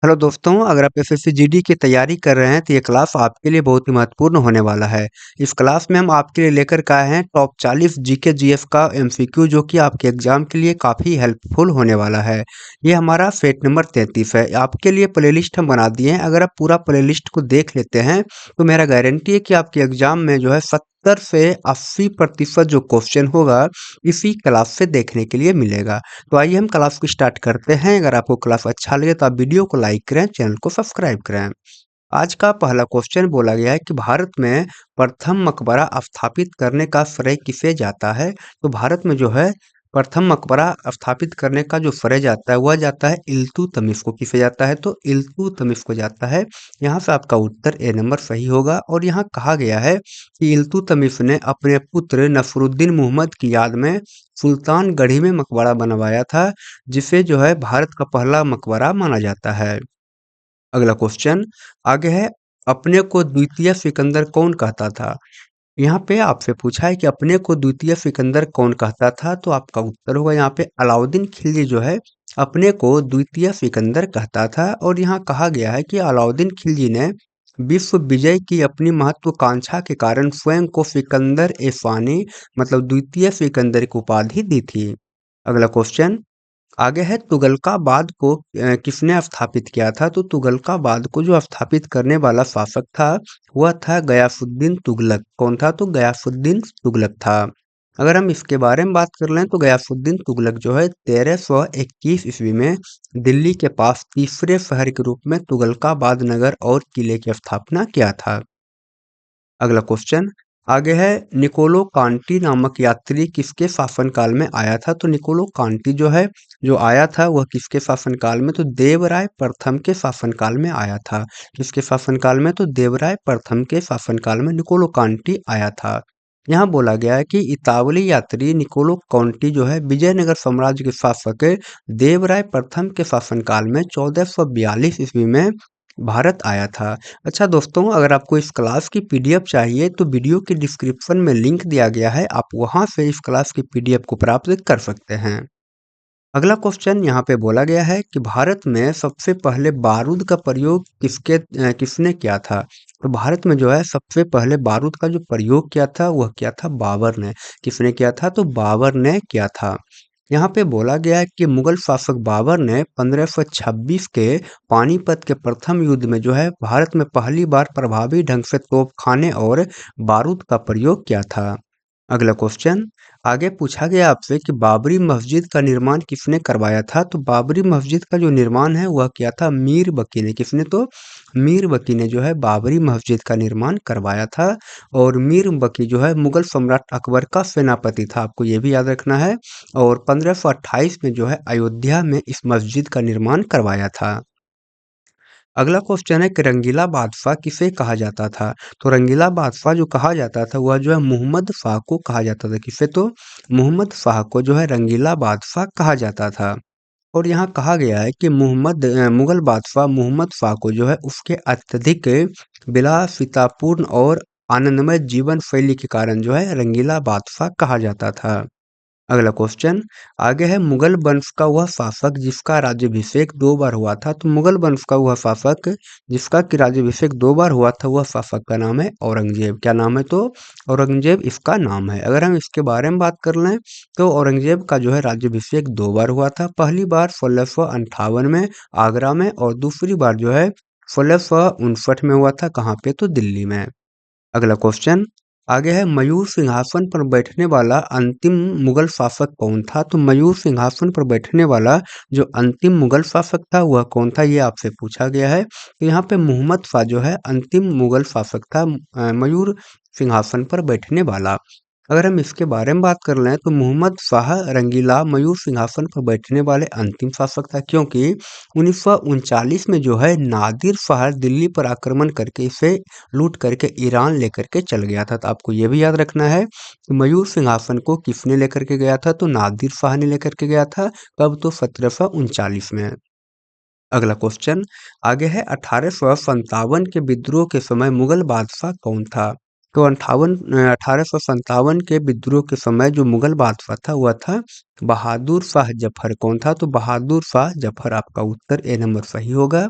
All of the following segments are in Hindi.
हेलो दोस्तों, अगर आप एसएससी जीडी की तैयारी कर रहे हैं तो ये क्लास आपके लिए बहुत ही महत्वपूर्ण होने वाला है। इस क्लास में हम आपके लिए लेकर के आए हैं टॉप 40 जीके जीएस का एमसीक्यू जो कि आपके एग्जाम के लिए काफ़ी हेल्पफुल होने वाला है। ये हमारा सेट नंबर 33 है। आपके लिए प्लेलिस्ट हम बना दिए हैं। अगर आप पूरा प्लेलिस्ट को देख लेते हैं तो मेरा गारंटी है कि आपके एग्जाम में जो है 70 से 80% जो क्वेश्चन होगा इसी क्लास से देखने के लिए मिलेगा। तो आइए हम क्लास को स्टार्ट करते हैं। अगर आपको क्लास अच्छा लगे तो आप वीडियो को लाइक करें, चैनल को सब्सक्राइब करें। आज का पहला क्वेश्चन बोला गया है कि भारत में प्रथम मकबरा स्थापित करने का श्रेय किसे जाता है? तो भारत में जो है प्रथम मकबरा स्थापित करने का जो श्रेय जाता है वह जाता है इल्तुतमिश को। किसे जाता है? तो इल्तुतमिश को जाता है। यहाँ से आपका उत्तर ए नंबर सही होगा। और यहाँ कहा गया है कि इल्तुतमिश ने अपने पुत्र नसरुद्दीन मुहम्मद की याद में सुल्तानगढ़ी में मकबरा बनवाया था, जिसे जो है भारत का पहला मकबरा माना जाता है। अगला क्वेश्चन आगे है, अपने को द्वितीय सिकंदर कौन कहता था? यहाँ पे आपसे पूछा है कि अपने को द्वितीय सिकंदर कौन कहता था, तो आपका उत्तर होगा यहाँ पे अलाउद्दीन खिलजी जो है अपने को द्वितीय सिकंदर कहता था। और यहाँ कहा गया है कि अलाउद्दीन खिलजी ने विश्व विजय की अपनी महत्वाकांक्षा के कारण स्वयं को सिकंदर ए फानी मतलब द्वितीय सिकंदर की उपाधि दी थी। अगला क्वेश्चन आगे है, तुगलकाबाद को किसने स्थापित किया था? तो तुगलकाबाद को जो स्थापित करने वाला शासक था वह था गयासुद्दीन तुगलक। कौन था? तो गयासुद्दीन तुगलक था। अगर हम इसके बारे में बात कर लें तो गयासुद्दीन तुगलक जो है 1321 ईस्वी में दिल्ली के पास तीसरे शहर के रूप में तुगलकाबाद नगर और किले की स्थापना किया था। अगला क्वेश्चन आगे है, निकोलो कांटी नामक यात्री किसके शासनकाल में आया था? तो निकोलो कांटी जो है जो आया था वह किसके शासनकाल में? तो देवराय प्रथम के शासनकाल में आया था। किसके शासनकाल में? तो देवराय प्रथम के शासनकाल में निकोलो कांटी आया था। यहाँ बोला गया है कि इतावली यात्री निकोलो कांटी जो है विजयनगर साम्राज्य के शासक देवराय प्रथम के शासनकाल में 1442 ईस्वी में भारत आया था। अच्छा दोस्तों, अगर आपको इस क्लास की पीडीएफ चाहिए तो वीडियो के डिस्क्रिप्शन में लिंक दिया गया है, आप वहां से इस क्लास की पीडीएफ को प्राप्त कर सकते हैं। अगला क्वेश्चन यहाँ पे बोला गया है कि भारत में सबसे पहले बारूद का प्रयोग किसने किया था? तो भारत में जो है सबसे पहले बारूद का जो प्रयोग किया था वह किया था बाबर ने। किसने किया था? तो बाबर ने किया था। यहाँ पे बोला गया है कि मुगल शासक बाबर ने 1526 के पानीपत के प्रथम युद्ध में जो है भारत में पहली बार प्रभावी ढंग से तोपखाने और बारूद का प्रयोग किया था। अगला क्वेश्चन आगे पूछा गया आपसे कि बाबरी मस्जिद का निर्माण किसने करवाया था? तो बाबरी मस्जिद का जो निर्माण है वह किया था मीर बकी ने। किसने? तो मीर बकी ने जो है बाबरी मस्जिद का निर्माण करवाया था। और मीर बकी जो है मुगल सम्राट अकबर का सेनापति था, आपको ये भी याद रखना है। और 1528 में जो है अयोध्या में इस मस्जिद का निर्माण करवाया था। अगला क्वेश्चन है कि रंगीला बादशाह किसे कहा जाता था? तो रंगीला बादशाह जो कहा जाता था वह जो है मोहम्मद शाह को कहा जाता था। किसे? तो मोहम्मद शाह को जो है रंगीला बादशाह कहा जाता था। और यहाँ कहा गया है कि मुगल बादशाह मोहम्मद शाह को जो है उसके अत्यधिक विलासितापूर्ण और आनंदमय जीवन शैली के कारण जो है रंगीला बादशाह कहा जाता था। अगला क्वेश्चन आगे है, मुगल वंश का वह शासक जिसका राज्याभिषेक 2 बार हुआ था। तो मुगल वंश का वह शासक जिसका कि राज्याभिषेक 2 बार हुआ था वह शासक का नाम है औरंगजेब। क्या नाम है? तो औरंगजेब इसका नाम है। अगर हम इसके बारे में बात कर लें तो औरंगजेब का जो है राज्याभिषेक 2 बार हुआ था। पहली बार 1658 में आगरा में और दूसरी बार जो है 1659 में हुआ था। कहाँ पे? तो दिल्ली में। अगला क्वेश्चन आगे है, मयूर सिंहासन पर बैठने वाला अंतिम मुगल शासक कौन था? तो मयूर सिंहासन पर बैठने वाला जो अंतिम मुगल शासक था वह कौन था, ये आपसे पूछा गया है। तो यहाँ पे मोहम्मद शाह जो है अंतिम मुगल शासक था, मयूर सिंहासन पर बैठने वाला। अगर हम इसके बारे में बात कर लें तो मोहम्मद शाह रंगीला मयूर सिंहासन पर बैठने वाले अंतिम शासक था, क्योंकि 1939 में जो है नादिर शाह दिल्ली पर आक्रमण करके इसे लूट करके ईरान लेकर के चल गया था। तो आपको ये भी याद रखना है कि मयूर सिंहासन को किसने लेकर के गया था? तो नादिर शाह ने लेकर के गया था। कब? तो 1739 में। अगला क्वेश्चन आगे है, 1857 के विद्रोह के समय मुगल बादशाह कौन था? तो 1857 के विद्रोह के समय जो मुगल बादशाह था वह था बहादुर शाह जफर। कौन था? तो बहादुर शाह जफर। आपका उत्तर ए नंबर सही होगा।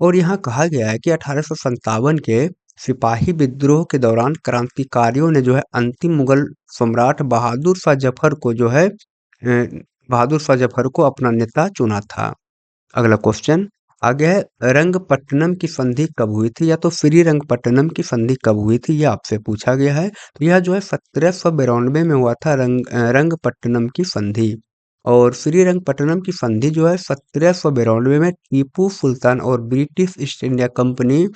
और यहाँ कहा गया है कि 1857 के सिपाही विद्रोह के दौरान क्रांतिकारियों ने जो है अंतिम मुगल सम्राट बहादुर शाह जफर को अपना नेता चुना था। अगला क्वेश्चन आगे है, रंगपट्टनम की संधि कब हुई थी? या तो श्रीरंगपट्टनम की संधि कब हुई थी, ये आपसे पूछा गया है। तो यह जो है 1792 में हुआ था रंगपट्टनम की संधि। और श्रीरंगपट्टनम की संधि जो है 1792 में टीपू सुल्तान और ब्रिटिश ईस्ट इंडिया कंपनी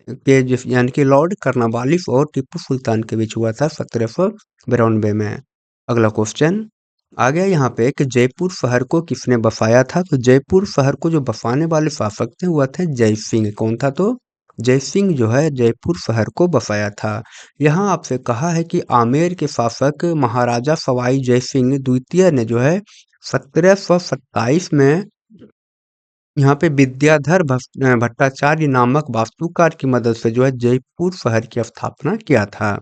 के यानी कि लॉर्ड कर्नवालिस और टीपू सुल्तान के बीच हुआ था 1792 में। अगला क्वेश्चन आ गया यहाँ पे कि जयपुर शहर को किसने बसाया था? तो जयपुर शहर को जो बसाने वाले शासक थे वह थे जय सिंह। कौन था? तो जय सिंह जो है जयपुर शहर को बसाया था। यहाँ आपसे कहा है कि आमेर के शासक महाराजा सवाई जय सिंह द्वितीय ने जो है 1727 में यहाँ पे विद्याधर भट्टाचार्य नामक वास्तुकार की मदद से जो है जयपुर शहर की स्थापना किया था।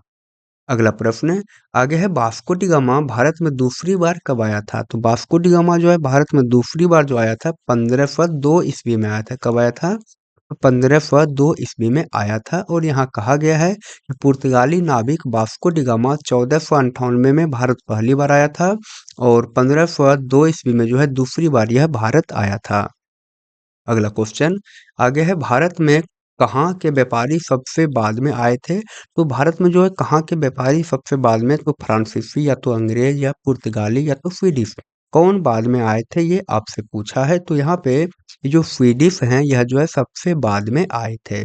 अगला प्रश्न आगे है, वास्को डी गामा भारत में दूसरी बार कब आया था? तो वास्को डी गामा जो है भारत में दूसरी बार जो आया था 1502 ईस्वी में आया था। कब आया था? 1502 ईस्वी में आया था। और यहाँ कहा गया है कि पुर्तगाली नाविक वास्को डी गामा 1498 में भारत पहली बार आया था और 1502 ईस्वी में जो है दूसरी बार यह भारत आया था। अगला क्वेश्चन आगे है, भारत में कहाँ के व्यापारी सबसे बाद में आए थे? तो भारत में जो है कहाँ के व्यापारी सबसे बाद में? तो फ्रांसीसी या तो अंग्रेज या पुर्तगाली या तो स्वीडिश। कौन बाद में आए थे ये आपसे पूछा है। तो यहाँ पे ये जो स्वीडिश हैं यह जो है सबसे बाद में आए थे।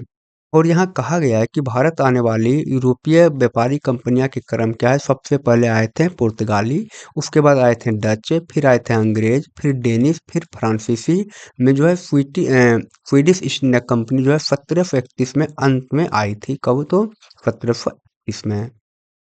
और यहाँ कहा गया है कि भारत आने वाली यूरोपीय व्यापारी कंपनियां के क्रम क्या है? सबसे पहले आए थे पुर्तगाली, उसके बाद आए थे डच, फिर आए थे अंग्रेज, फिर डेनिश, फिर फ्रांसीसी में जो है स्वीडिश ईस्ट इंडिया कंपनी जो है 1731 में अंत में आई थी। कब? तो 1731 में।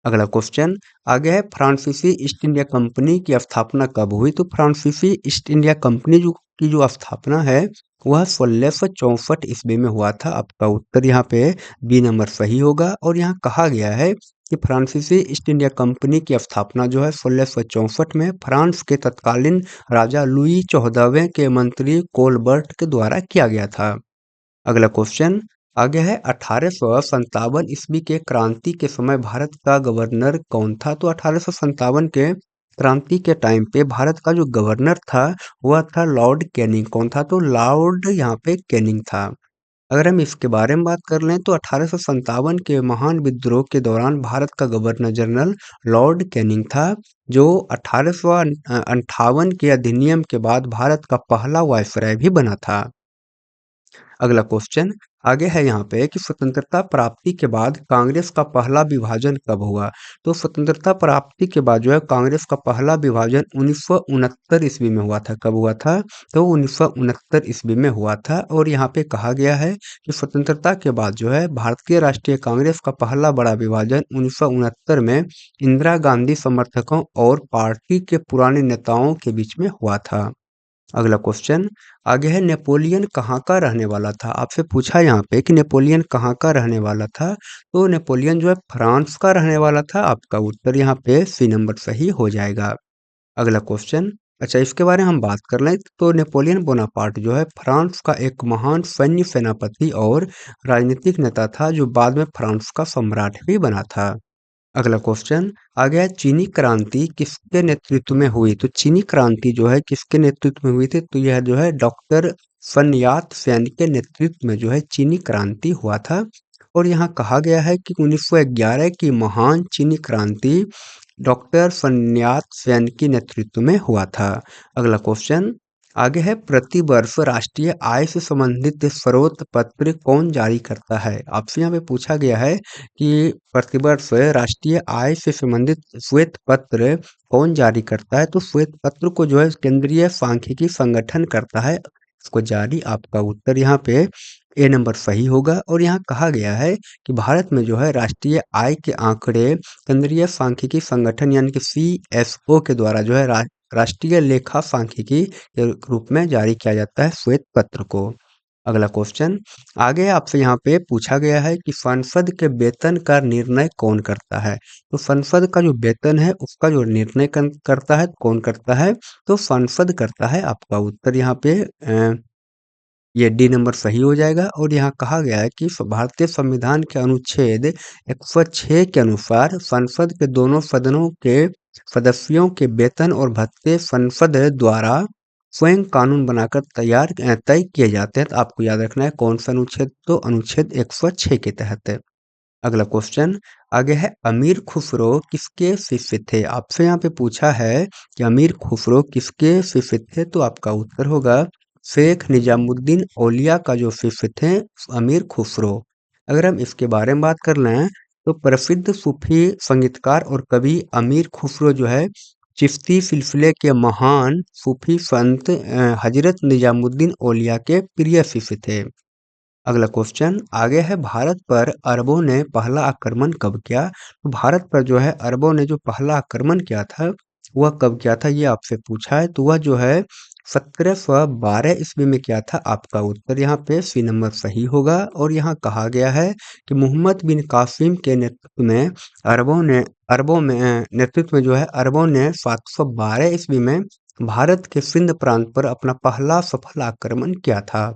अगला क्वेश्चन आगे है, फ्रांसीसी ईस्ट इंडिया कंपनी की स्थापना कब हुई? तो फ्रांसीसी ईस्ट इंडिया कंपनी जो स्थापना है वह 1664 ईस्वी में हुआ था। आपका उत्तर यहाँ पे बी नंबर सही होगा। और यहाँ कहा गया है कि फ्रांसीसी ईस्ट इंडिया कंपनी की स्थापना जो है 1664 में फ्रांस के तत्कालीन राजा लुई 14वें के मंत्री कोलबर्ट के द्वारा किया गया था। अगला क्वेश्चन आगे है, 1857 ईस्वी के क्रांति के समय भारत का गवर्नर कौन था? तो 1857 के क्रांति के टाइम पे भारत का जो गवर्नर था वह था लॉर्ड कैनिंग। कौन था? तो लॉर्ड यहाँ पे कैनिंग था। अगर हम इसके बारे में बात कर लें तो 1857 के महान विद्रोह के दौरान भारत का गवर्नर जनरल लॉर्ड कैनिंग था, जो 1858 के अधिनियम के बाद भारत का पहला वायसराय भी बना था। अगला क्वेश्चन आगे है यहाँ पे कि स्वतंत्रता प्राप्ति के बाद कांग्रेस का पहला विभाजन कब हुआ? तो स्वतंत्रता प्राप्ति के बाद जो है कांग्रेस का पहला विभाजन 1969 ईस्वी में हुआ था। कब हुआ था? तो 1969 ईस्वी में हुआ था। और यहाँ पे कहा गया है कि स्वतंत्रता के बाद जो है भारतीय राष्ट्रीय कांग्रेस का पहला बड़ा विभाजन 1969 में इंदिरा गांधी समर्थकों और पार्टी के पुराने नेताओं के बीच में हुआ था। अगला क्वेश्चन आगे है, नेपोलियन कहाँ का रहने वाला था? आपसे पूछा यहाँ पे कि नेपोलियन कहाँ का रहने वाला था? तो नेपोलियन जो है फ्रांस का रहने वाला था। आपका उत्तर यहाँ पे सी नंबर सही हो जाएगा। अगला क्वेश्चन अच्छा, इसके बारे में हम बात कर लें तो नेपोलियन बोनापार्ट जो है फ्रांस का एक महान सैन्य सेनापति और राजनीतिक नेता था, जो बाद में फ्रांस का सम्राट भी बना था। अगला क्वेश्चन आ गया है, चीनी क्रांति किसके नेतृत्व में हुई? तो चीनी क्रांति जो है किसके नेतृत्व में हुई थी? तो यह जो है डॉक्टर सन यात सेन के नेतृत्व में जो है चीनी क्रांति हुआ था। और यहाँ कहा गया है कि 1911 की महान चीनी क्रांति डॉक्टर सन यात सेन के नेतृत्व में हुआ था। अगला क्वेश्चन आगे है, प्रतिवर्ष राष्ट्रीय आय से संबंधित स्रोत पत्र कौन जारी करता है? आपसे यहाँ पे पूछा गया है कि प्रतिवर्ष राष्ट्रीय आय से संबंधित श्वेत पत्र कौन जारी करता है? तो श्वेत पत्र को जो है केंद्रीय सांख्यिकी संगठन करता है इसको जारी। आपका उत्तर यहाँ पे ए नंबर सही होगा। और यहाँ कहा गया है कि भारत में जो है राष्ट्रीय आय के आंकड़े केंद्रीय सांख्यिकी संगठन यानी कि CSO के द्वारा जो है राष्ट्रीय लेखा सांख्यिकी के रूप में जारी किया जाता है श्वेत पत्र को। अगला क्वेश्चन आगे आपसे यहाँ पे पूछा गया है कि संसद के वेतन का निर्णय कौन करता है? तो संसद का जो वेतन है उसका जो निर्णय करता है कौन करता है? तो संसद करता है। आपका उत्तर यहाँ पे ये डी नंबर सही हो जाएगा। और यहाँ कहा गया है कि भारतीय संविधान के अनुच्छेद 106 के अनुसार संसद के दोनों सदनों के सदस्यों के वेतन और भत्ते संसद द्वारा स्वयं कानून बनाकर तय किए जाते हैं। तो आपको याद रखना है कौन सा अनुच्छेद, तो अनुच्छेद 106 के तहत है। अगला क्वेश्चन आगे है, अमीर खुसरो किसके शिष्य थे? आपसे यहाँ पे पूछा है कि अमीर खुसरो किसके शिष्य थे, तो आपका उत्तर होगा शेख निजामुद्दीन औलिया का जो शिष्य थे अमीर खुसरो। अगर हम इसके बारे में बात कर लें तो प्रसिद्ध सूफी संगीतकार और कवि अमीर खुसरो जो है चिश्ती सिलसिले के महान सूफी संत हजरत निजामुद्दीन औलिया के प्रिय शिष्य थे। अगला क्वेश्चन आगे है, भारत पर अरबों ने पहला आक्रमण कब किया? तो भारत पर जो है अरबों ने जो पहला आक्रमण किया था वह कब किया था, ये आपसे पूछा है। तो वह जो है 1712 ईस्वी में किया था। आपका उत्तर यहाँ पे सी नंबर सही होगा। और यहाँ कहा गया है कि मोहम्मद बिन कासिम के नेतृत्व में अरबों में नेतृत्व में जो है अरबों ने 712 ईस्वी में भारत के सिंध प्रांत पर अपना पहला सफल आक्रमण किया था।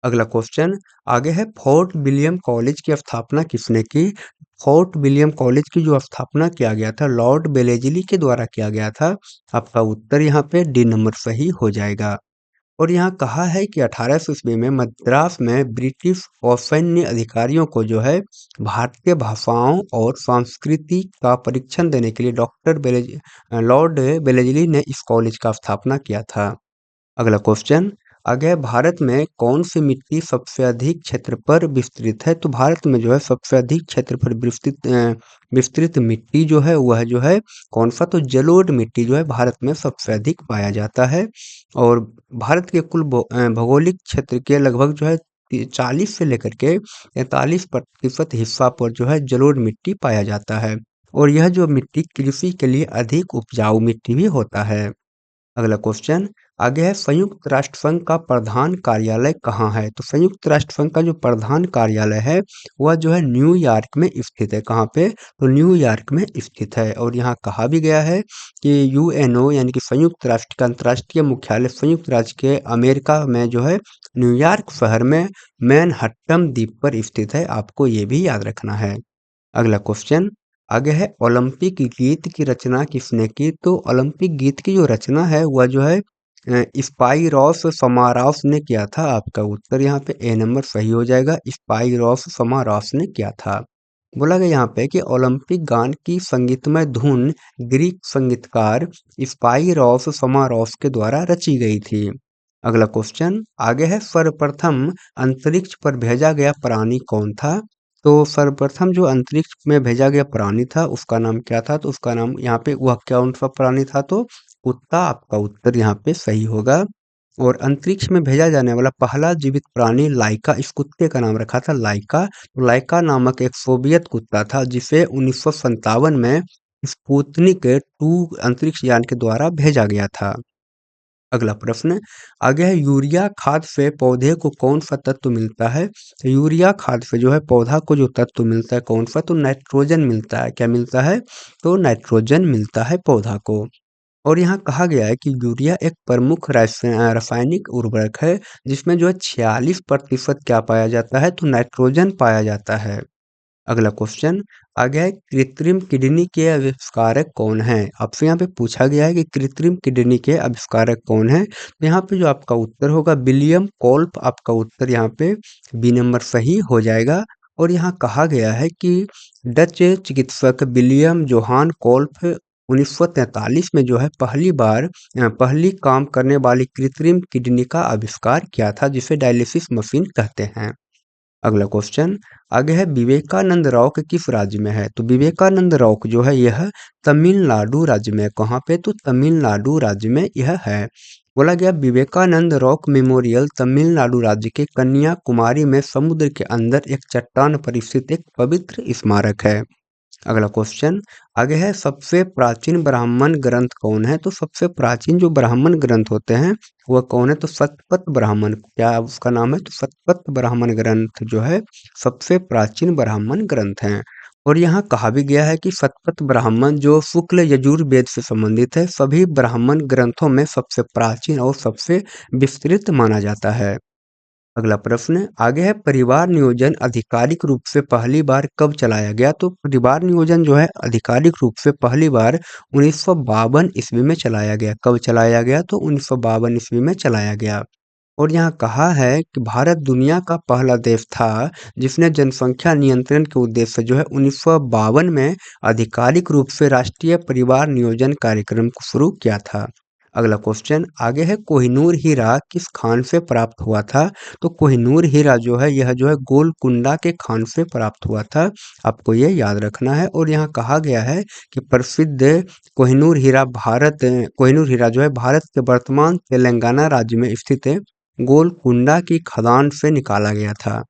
अगला क्वेश्चन आगे है, फोर्ट विलियम कॉलेज की स्थापना किसने की? फोर्ट विलियम कॉलेज की जो स्थापना किया गया था लॉर्ड बेलेजली के द्वारा किया गया था। आपका उत्तर यहाँ पे डी नंबर सही हो जाएगा। और यहाँ कहा है कि 1800 ईस्वी में मद्रास में ब्रिटिश और सैन्य अधिकारियों को जो है भारतीय भाषाओं और संस्कृति का परीक्षण देने के लिए लॉर्ड बेलेजली ने इस कॉलेज का स्थापना किया था। अगला क्वेश्चन आगे है, भारत में कौन सी मिट्टी सबसे अधिक क्षेत्र पर विस्तृत है? तो भारत में जो है सबसे अधिक क्षेत्र पर विस्तृत मिट्टी जो है वह जो है कौन सा, तो जलोढ़ मिट्टी जो है भारत में सबसे अधिक पाया जाता है। और भारत के कुल भौगोलिक क्षेत्र के लगभग जो है 40 से लेकर के 43% हिस्सा पर जो है जलोढ़ मिट्टी पाया जाता है। और यह जो मिट्टी कृषि के लिए अधिक उपजाऊ मिट्टी भी होता है। अगला क्वेश्चन आगे है, संयुक्त राष्ट्र संघ का प्रधान कार्यालय कहाँ है? तो संयुक्त राष्ट्र संघ का जो प्रधान कार्यालय है वह जो है न्यूयॉर्क में स्थित है। कहाँ पे? तो न्यूयॉर्क में स्थित है। और यहाँ कहा भी गया है कि यूएनओ यानी कि संयुक्त राष्ट्र का अंतर्राष्ट्रीय मुख्यालय संयुक्त राज्य के अमेरिका में जो है न्यूयॉर्क शहर में मैनहट्टन द्वीप पर स्थित है। आपको ये भी याद रखना है। अगला क्वेश्चन आगे है, ओलंपिक गीत की रचना किसने की? तो ओलंपिक गीत की जो रचना है वह जो है स्पाइरोस समारोस ने किया था। आपका उत्तर यहाँ पे ए नंबर सही हो जाएगा। स्पाइरोस समारोस ने किया था। बोला गया यहाँ पे कि ओलंपिक गान की संगीतमय धुन ग्रीक संगीतकार स्पाइरोस समारोस के द्वारा रची गई थी। अगला क्वेश्चन आगे है, सर्वप्रथम अंतरिक्ष पर भेजा गया प्राणी कौन था? तो सर्वप्रथम जो अंतरिक्ष में भेजा गया प्राणी था उसका नाम क्या था? तो उसका नाम यहाँ पे वह कौन सा प्राणी था, तो कुत्ता। आपका उत्तर यहाँ पे सही होगा। और अंतरिक्ष में भेजा जाने वाला पहला जीवित प्राणी लाइका, इस कुत्ते का नाम रखा था लाइका। तो लाइका नामक एक सोवियत कुत्ता था जिसे 1957 में स्पुतनिक 2 अंतरिक्ष यान के द्वारा भेजा गया था। अगला प्रश्न आगे है, यूरिया खाद से पौधे को कौन सा तत्व मिलता है? तो यूरिया खाद से जो है पौधा को जो तत्व मिलता है कौन सा, तो नाइट्रोजन मिलता है। क्या मिलता है? तो नाइट्रोजन मिलता है पौधा को। और यहाँ कहा गया है कि यूरिया एक प्रमुख रासायनिक उर्वरक है जिसमें जो है 46% क्या पाया जाता है, तो नाइट्रोजन पाया जाता है। अगला क्वेश्चन आ गया है, कृत्रिम किडनी के आविष्कारक कौन है? आपसे यहाँ पे पूछा गया है कि कृत्रिम किडनी के आविष्कारक कौन है। तो यहाँ पे जो आपका उत्तर होगा विलियम कोल्प। आपका उत्तर यहाँ पे बी नंबर सही हो जाएगा। और यहाँ कहा गया है कि डच चिकित्सक विलियम जोहान कोल्प 1943 में जो है पहली काम करने वाली कृत्रिम किडनी का आविष्कार किया था जिसे डायलिसिस मशीन कहते हैं। अगला क्वेश्चन आगे है, विवेकानंद रॉक किस राज्य में है? तो विवेकानंद रॉक जो है यह तमिलनाडु राज्य में। कहाँ पे? तो तमिलनाडु राज्य में यह है। बोला गया विवेकानंद रॉक मेमोरियल तमिलनाडु राज्य के कन्याकुमारी में समुद्र के अंदर एक चट्टान पर स्थित एक पवित्र स्मारक है। अगला क्वेश्चन आगे है, सबसे प्राचीन ब्राह्मण ग्रंथ कौन है? तो सबसे प्राचीन जो ब्राह्मण ग्रंथ होते हैं वह कौन है? तो शतपथ ब्राह्मण, क्या उसका नाम है? तो शतपथ ब्राह्मण ग्रंथ जो है सबसे प्राचीन ब्राह्मण ग्रंथ है। और यहाँ कहा भी गया है कि शतपथ ब्राह्मण जो शुक्ल यजुर्वेद से संबंधित है, सभी ब्राह्मण ग्रंथों में सबसे प्राचीन और सबसे विस्तृत माना जाता है। अगला प्रश्न आगे है, परिवार नियोजन आधिकारिक रूप से पहली बार कब चलाया गया? तो परिवार नियोजन जो है आधिकारिक रूप से पहली बार 1952 ईस्वी में चलाया गया। कब चलाया गया? तो 1952 ईस्वी में चलाया गया। और यहाँ कहा है कि भारत दुनिया का पहला देश था जिसने जनसंख्या नियंत्रण के उद्देश्य से जो है 1952 में आधिकारिक रूप से राष्ट्रीय परिवार नियोजन कार्यक्रम को शुरू किया था। अगला क्वेश्चन आगे है, कोहिनूर हीरा किस खान से प्राप्त हुआ था? तो कोहिनूर हीरा जो है यह जो है गोलकुंडा के खान से प्राप्त हुआ था। आपको ये याद रखना है। और यहाँ कहा गया है कि प्रसिद्ध कोहिनूर हीरा जो है भारत के वर्तमान तेलंगाना राज्य में स्थित गोलकुंडा की खदान से निकाला गया था।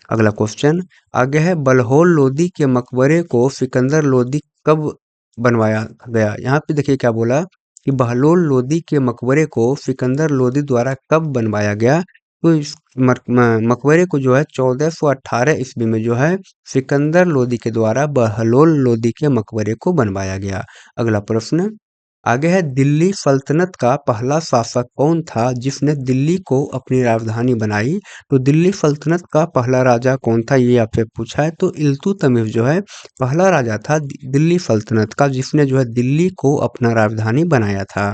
अगला क्वेश्चन आगे है, बलहौल लोदी के मकबरे को सिकंदर लोदी कब बनवाया गया? यहाँ पे देखिए क्या बोला कि बहलोल लोदी के मकबरे को सिकंदर लोदी द्वारा कब बनवाया गया? तो इस मकबरे को जो है 1418 ईस्वी में जो है सिकंदर लोदी के द्वारा बहलोल लोदी के मकबरे को बनवाया गया। अगला प्रश्न आगे है, दिल्ली सल्तनत का पहला शासक कौन था जिसने दिल्ली को अपनी राजधानी बनाई? तो दिल्ली सल्तनत का पहला राजा कौन था ये आपसे पूछा है। तो इल्तुतमिश जो है पहला राजा था दिल्ली सल्तनत का जिसने जो है दिल्ली को अपना राजधानी बनाया था।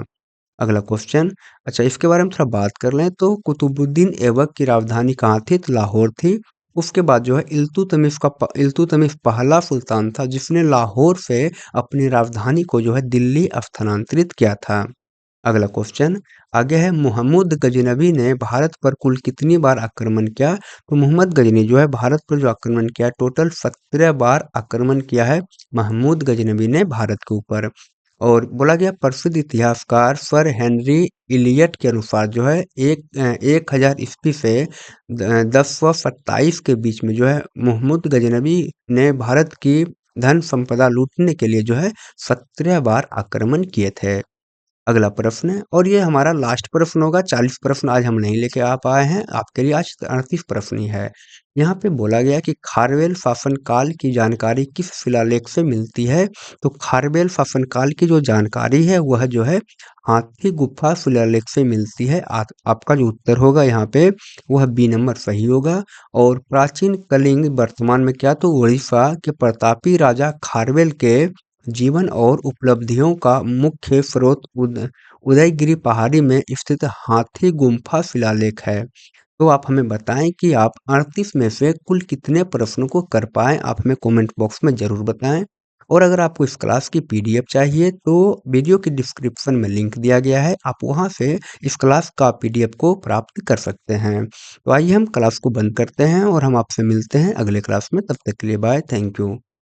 अगला क्वेश्चन अच्छा इसके बारे में थोड़ा बात कर लें तो कुतुबुद्दीन ऐबक की राजधानी कहाँ थी? तो लाहौर थी। उसके बाद जो है इल्तुतमिश पहला सुल्तान था जिसने लाहौर से अपनी राजधानी को जो है दिल्ली स्थानांतरित किया था। अगला क्वेश्चन आगे है, मुहम्मद गजनबी ने भारत पर कुल कितनी बार आक्रमण किया? तो मोहम्मद गजनी जो है भारत पर जो आक्रमण किया टोटल 17 बार आक्रमण किया है महमूद गजनबी ने भारत के ऊपर। और बोला गया प्रसिद्ध इतिहासकार सर हेनरी इलियट के अनुसार जो है 1000 ईस्वी से 1027 के बीच में जो है मुहम्मद गजनबी ने भारत की धन संपदा लूटने के लिए जो है 17 बार आक्रमण किए थे। अगला प्रश्न है और ये हमारा लास्ट प्रश्न होगा। 40 प्रश्न आज हम नहीं लेके आ पाए हैं, आपके लिए आज 38 प्रश्न ही है। यहाँ पे बोला गया कि खारवेल शासनकाल की जानकारी किस शिलालेख से मिलती है? तो खारवेल शासनकाल की जो जानकारी है वह जो है हाथी गुफा शिलालेख से मिलती है। आपका जो उत्तर होगा यहाँ पे वह बी नंबर सही होगा। और प्राचीन कलिंग वर्तमान में क्या? तो उड़ीसा के प्रतापी राजा खारवेल के जीवन और उपलब्धियों का मुख्य स्रोत उदयगिरि पहाड़ी में स्थित हाथी गुम्फा शिलालेख है। तो आप हमें बताएं कि आप 38 में से कुल कितने प्रश्नों को कर पाए, आप हमें कमेंट बॉक्स में ज़रूर बताएं। और अगर आपको इस क्लास की पीडीएफ चाहिए तो वीडियो के डिस्क्रिप्शन में लिंक दिया गया है, आप वहां से इस क्लास का पीडीएफ को प्राप्त कर सकते हैं। तो आइए हम क्लास को बंद करते हैं और हम आपसे मिलते हैं अगले क्लास में। तब तक के लिए बाय, थैंक यू।